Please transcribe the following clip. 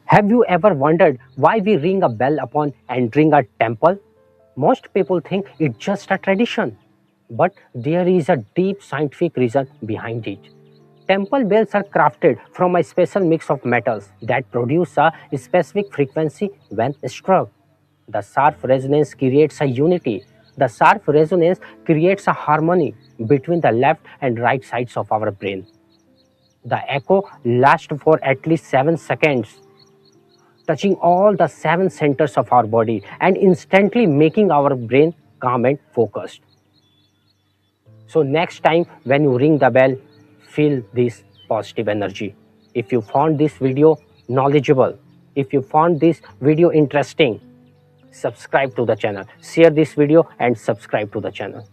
Have you ever wondered why we ring a bell upon entering a temple? Most people think it's just a tradition, but there is a deep scientific reason behind it. Temple bells are crafted from a special mix of metals that produce a specific frequency when struck. The sharp resonance creates a unity. The sharp resonance creates a harmony between the left and right sides of our brain. The echo lasts for at least 7 seconds, touching all the 7 centers of our body and instantly making our brain calm and focused. So, next time when you ring the bell, feel this positive energy. If you found this video knowledgeable, if you found this video interesting, subscribe to the channel, share this video and subscribe to the channel.